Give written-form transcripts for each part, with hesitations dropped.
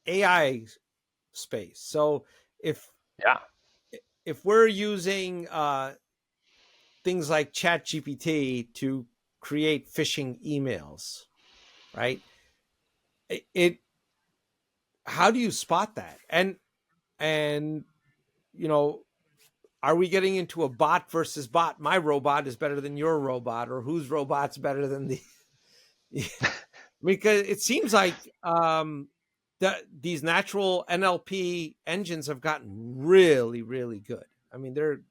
AI space. So if Yeah. if we're using things like Chat GPT to create phishing emails, right? It how do you spot that? And you know, are we getting into a bot versus bot? My robot is better than your robot, or whose robot's better than the? Because it seems like that these natural NLP engines have gotten really, really good. I mean, they're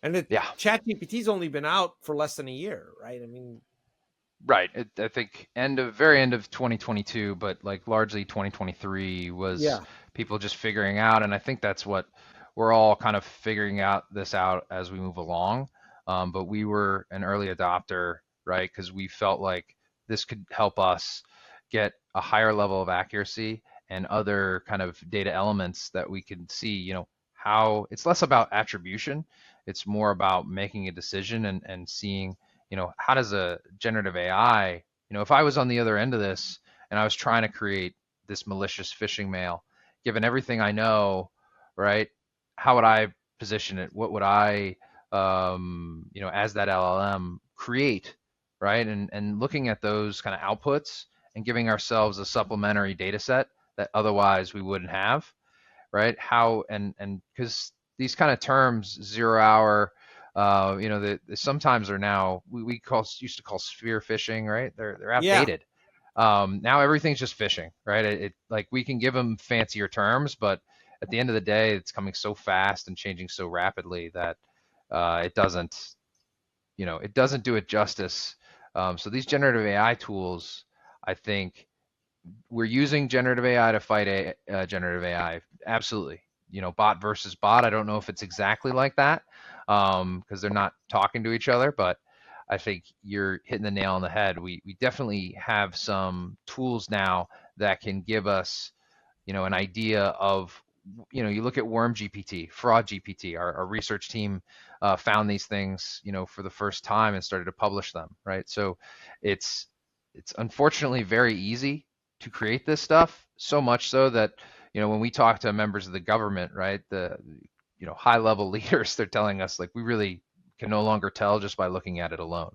and it Yeah. ChatGPT's only been out for less than a year, right? I mean, Right. I think very end of 2022, but like largely 2023 was yeah, people just figuring out, and I think that's what we're all kind of figuring out this out as we move along. But we were an early adopter, right? Because we felt like this could help us get a higher level of accuracy and other kind of data elements that we can see, how it's less about attribution, it's more about making a decision and seeing, how does a generative AI, if I was on the other end of this and I was trying to create this malicious phishing mail, given everything I know, right, how would I position it? What would I, as that LLM create, right? And looking at those kind of outputs and giving ourselves a supplementary data set that otherwise we wouldn't have, right? How and because these kind of terms, 0 hour, the sometimes are now we used to call sphere phishing, right? They're yeah, outdated. Now everything's just phishing, right? Like we can give them fancier terms, but at the end of the day, it's coming so fast and changing so rapidly that it doesn't, it doesn't do it justice. So these generative AI tools, I think, we're using generative AI to fight generative AI. Absolutely. Bot versus bot. I don't know if it's exactly like that because they're not talking to each other, but I think you're hitting the nail on the head. We definitely have some tools now that can give us, an idea of, you look at Worm GPT, Fraud GPT. Our research team found these things, for the first time and started to publish them, right? So it's unfortunately very easy to create this stuff, so much so that, when we talk to members of the government, right, the high level leaders, they're telling us like we really can no longer tell just by looking at it alone.